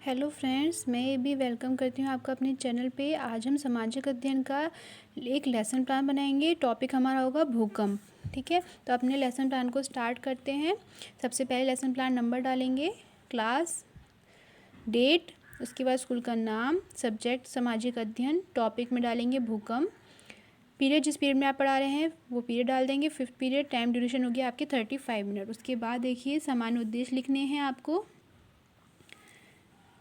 Hello friends, मैं भी welcome करती हूँ आपका अपने चैनल पे। आज हम सामाजिक अध्ययन का एक लेसन प्लान बनाएंगे। टॉपिक हमारा होगा भूकंप। ठीक है, तो अपने लेसन प्लान को स्टार्ट करते हैं। सबसे पहले लेसन प्लान नंबर डालेंगे, क्लास, डेट, उसके बाद स्कूल का नाम, सब्जेक्ट सामाजिक अध्ययन, टॉपिक में डालेंगे भूकंप, पीरियड जिस पीरियड में आप पढ़ा रहे हैं वो पीरियड डाल देंगे, 5th पीरियड, टाइम ड्यूरेशन हो गया आपके 35 मिनट। उसके बाद देखिए सामान्य उद्देश्य लिखने हैं आपको।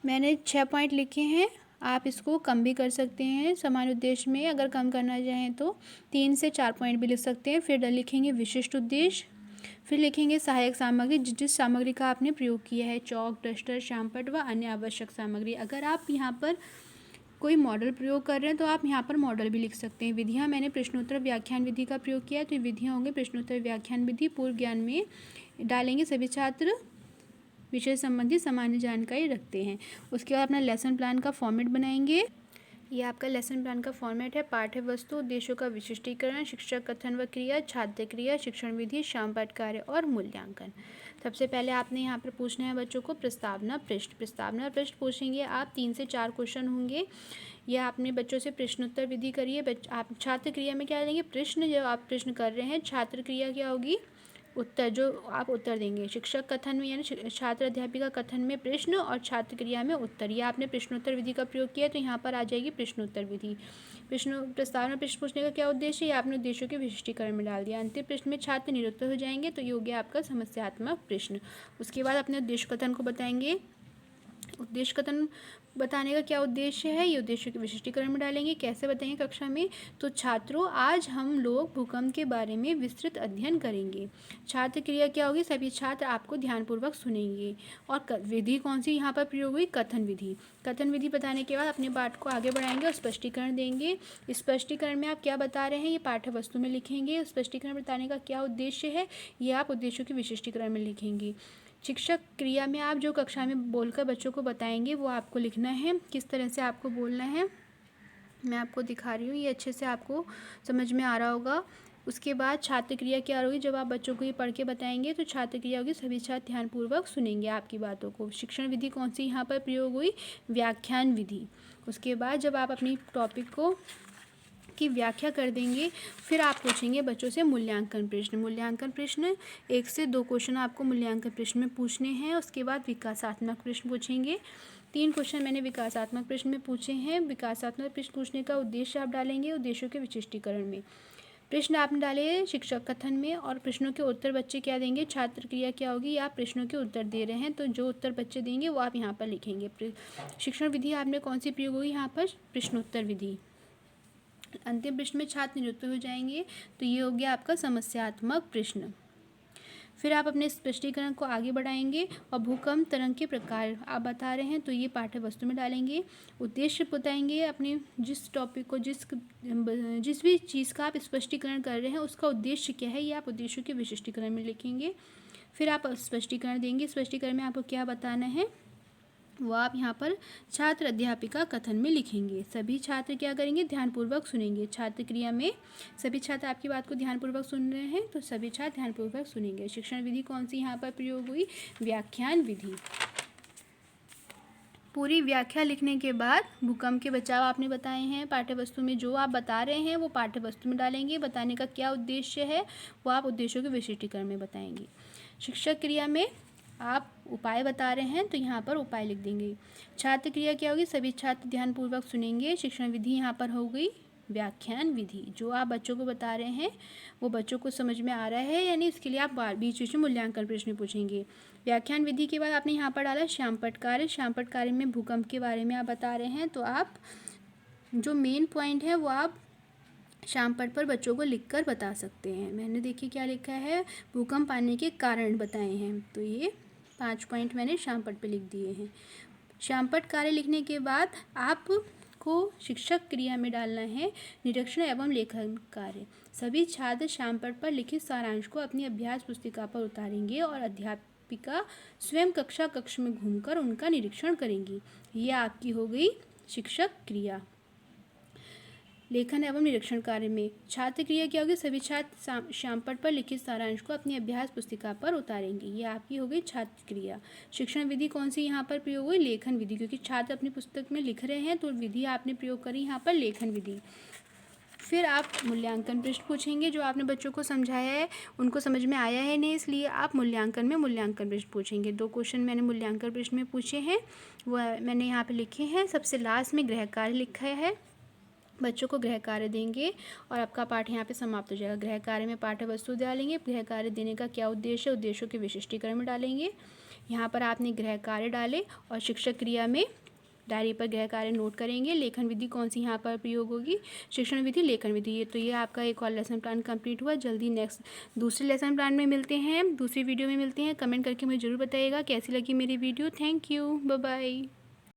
मैंने 6 पॉइंट लिखे हैं, आप इसको कम भी कर सकते हैं। सामान्य उद्देश्य में अगर कम करना चाहें तो 3 से 4 पॉइंट भी लिख सकते हैं। फिर लिखेंगे विशिष्ट उद्देश्य, फिर लिखेंगे सहायक सामग्री, जिस सामग्री का आपने प्रयोग किया है, चौक, डस्टर, श्यामपट्ट व अन्य आवश्यक सामग्री। अगर आप यहाँ पर कोई मॉडल प्रयोग कर रहे हैं तो आप यहाँ पर मॉडल भी लिख सकते हैं। विधियाँ, मैंने प्रश्नोत्तर व्याख्यान विधि का प्रयोग किया है, तो ये विधियाँ होंगी प्रश्नोत्तर व्याख्यान विधि। पूर्व ज्ञान में डालेंगे सभी छात्र विषय संबंधी सामान्य जानकारी रखते हैं। उसके बाद अपना लेसन प्लान का फॉर्मेट बनाएंगे। ये आपका लेसन प्लान का फॉर्मेट है। पाठ्य वस्तु, उद्देश्यों का विशिष्टीकरण, शिक्षक कथन व क्रिया, छात्र क्रिया, शिक्षण विधि, श्यामपट्ट कार्य और मूल्यांकन। सबसे पहले आपने यहाँ पर पूछना है बच्चों को प्रस्तावना पृष्ठ। प्रस्तावना पृष्ठ पूछेंगे आप, 3 से 4 क्वेश्चन होंगे। यह आपने बच्चों से प्रश्नोत्तर विधि करिए। आप छात्र क्रिया में क्या लेंगे, प्रश्न, जब आप प्रश्न कर रहे हैं। छात्र क्रिया क्या होगी, उत्तर, जो आप उत्तर देंगे। शिक्षक कथन में यानी छात्र अध्यापिका कथन में प्रश्न और छात्र क्रिया में उत्तर। ये आपने प्रश्नोत्तर विधि का प्रयोग किया तो यहाँ पर आ जाएगी प्रश्नोत्तर विधि। प्रस्तावना प्रश्न पूछने का क्या उद्देश्य है, ये आपने उद्देश्यों के विशिष्टीकरण में डाल दिया। अंतिम प्रश्न में छात्र निरुत्तर हो जाएंगे, तो ये हो गया आपका समस्यात्मक प्रश्न। उसके बाद अपने उद्देश्य कथन को बताएंगे। उद्देश्य कथन बताने का क्या उद्देश्य है, ये उद्देश्य के विशिष्टीकरण में डालेंगे। कैसे बताएंगे कक्षा में, तो छात्रों आज हम लोग भूकंप के बारे में विस्तृत अध्ययन करेंगे। छात्र क्रिया क्या होगी, सभी छात्र आपको ध्यानपूर्वक सुनेंगे। और विधि कौन सी यहाँ पर प्रयोग हुई, कथन विधि। कथन विधि बताने के बाद अपने पाठ को आगे बढ़ाएंगे और स्पष्टीकरण देंगे। स्पष्टीकरण में आप क्या बता रहे हैं ये पाठ्य वस्तु में लिखेंगे। स्पष्टीकरण बताने का क्या उद्देश्य है, ये आप उद्देश्यों के विशिष्टीकरण में लिखेंगे। शिक्षक क्रिया में आप जो कक्षा में बोलकर बच्चों को बताएंगे वो आपको लिखना है, किस तरह से आपको बोलना है मैं आपको दिखा रही हूँ, ये अच्छे से आपको समझ में आ रहा होगा। उसके बाद छात्र क्रिया क्या होगी, जब आप बच्चों को ये पढ़ के बताएंगे तो छात्र क्रिया होगी, सभी छात्र ध्यानपूर्वक सुनेंगे आपकी बातों को। शिक्षण विधि कौन सी यहाँ पर प्रयोग हुई, व्याख्यान विधि। उसके बाद जब आप अपनी टॉपिक को की व्याख्या कर देंगे, फिर आप पूछेंगे बच्चों से मूल्यांकन प्रश्न। मूल्यांकन प्रश्न 1 से 2 क्वेश्चन आपको मूल्यांकन प्रश्न में पूछने हैं। उसके बाद विकासात्मक प्रश्न पूछेंगे। 3 क्वेश्चन मैंने विकासात्मक प्रश्न में पूछे हैं। विकासात्मक प्रश्न पूछने का उद्देश्य आप डालेंगे उद्देश्यों के विशिष्टीकरण में। प्रश्न आपने डाले शिक्षक कथन में और प्रश्नों के उत्तर बच्चे क्या देंगे, छात्र क्रिया क्या होगी, आप प्रश्नों के उत्तर दे रहे हैं तो जो उत्तर बच्चे देंगे वो आप यहाँ पर लिखेंगे। शिक्षण विधि आपने कौन सी प्रयोग होगी, यहाँ पर प्रश्नोत्तर विधि। अंतिम प्रश्न में छात्र निरुत्तर हो जाएंगे, तो ये हो गया आपका समस्यात्मक प्रश्न। फिर आप अपने स्पष्टीकरण को आगे बढ़ाएंगे और भूकंप तरंग के प्रकार आप बता रहे हैं तो ये पाठ्य वस्तु में डालेंगे। उद्देश्य बताएंगे अपने जिस टॉपिक को, जिस भी चीज़ का आप स्पष्टीकरण कर रहे हैं उसका उद्देश्य क्या है, ये आप उद्देश्यों के विशिष्टीकरण में लिखेंगे। फिर आप स्पष्टीकरण देंगे। स्पष्टीकरण में आपको क्या बताना है वो आप यहाँ पर छात्र अध्यापिका कथन में लिखेंगे। सभी छात्र क्या करेंगे, ध्यानपूर्वक सुनेंगे। छात्र क्रिया में सभी छात्र आपकी बात को ध्यानपूर्वक सुन रहे हैं तो सभी छात्र ध्यानपूर्वक सुनेंगे। शिक्षण विधि कौन सी यहाँ पर प्रयोग हुई, व्याख्यान विधि। पूरी व्याख्या लिखने के बाद भूकंप के बचाव आपने बताए हैं। पाठ्यवस्तु में जो आप बता रहे हैं वो पाठ्यवस्तु में डालेंगे। बताने का क्या उद्देश्य है वो आप उद्देश्यों के विशिष्टीकरण में बताएंगे। शिक्षक क्रिया में आप उपाय बता रहे हैं तो यहाँ पर उपाय लिख देंगे। छात्र क्रिया क्या होगी, सभी छात्र ध्यानपूर्वक सुनेंगे। शिक्षण विधि यहाँ पर हो गई व्याख्यान विधि। जो आप बच्चों को बता रहे हैं वो बच्चों को समझ में आ रहा है यानी इसके लिए आप बीच बीच में मूल्यांकन प्रश्न पूछेंगे। व्याख्यान विधि के बाद आपने यहाँ पर डाला श्यामपट्ट कार्य। श्यामपट्ट कार्य में भूकंप के बारे में आप बता रहे हैं तो आप जो मेन पॉइंट है वो आप श्यामपट्ट पर बच्चों को लिखकर बता सकते हैं। मैंने देखिए क्या लिखा है, भूकंप आने के कारण बताए हैं, तो ये 5 पॉइंट मैंने श्यामपट्ट पे लिख दिए हैं। श्यामपट्ट कार्य लिखने के बाद आपको शिक्षक क्रिया में डालना है निरीक्षण एवं लेखन कार्य। सभी छात्र श्यामपट्ट पर लिखित सारांश को अपनी अभ्यास पुस्तिका पर उतारेंगे और अध्यापिका स्वयं कक्ष में घूमकर उनका निरीक्षण करेंगी। ये आपकी हो गई शिक्षक क्रिया। लेखन एवं निरीक्षण कार्य में छात्र क्रिया क्या होगी, सभी छात्र श्यामपट्ट पर लिखित सारांश को अपनी अभ्यास पुस्तिका पर उतारेंगे। ये आपकी हो गई छात्र क्रिया। शिक्षण विधि कौन सी यहाँ पर प्रयोग हुई, लेखन विधि, क्योंकि छात्र अपनी पुस्तक में लिख रहे हैं तो विधि आपने प्रयोग करी यहाँ पर लेखन विधि। फिर आप मूल्यांकन प्रश्न पूछेंगे, जो आपने बच्चों को समझाया है उनको समझ में आया है नहीं, इसलिए आप मूल्यांकन में मूल्यांकन प्रश्न पूछेंगे। 2 क्वेश्चन मैंने मूल्यांकन प्रश्न में पूछे हैं, वह मैंने यहाँ पे लिखे हैं। सबसे लास्ट में गृह कार्य लिखा है, बच्चों को गृह कार्य देंगे और आपका पाठ यहाँ पे समाप्त हो जाएगा। गृह कार्य में पाठ्य वस्तु डालेंगे, गृह कार्य देने का क्या उद्देश्य है, उद्देश्यों के विशिष्टीकरण में डालेंगे। यहाँ पर आपने गृह कार्य डाले और शिक्षक क्रिया में डायरी पर गृह कार्य नोट करेंगे। लेखन विधि कौन सी यहाँ पर प्रयोग होगी, शिक्षण विधि, लेखन विधि। ये तो ये आपका एक और लेसन प्लान कंप्लीट हुआ। जल्दी नेक्स्ट दूसरे लेसन प्लान में मिलते हैं, दूसरी वीडियो में मिलते हैं। कमेंट करके मुझे ज़रूर बताइएगा कैसी लगी मेरी video. Thank you, bye bye.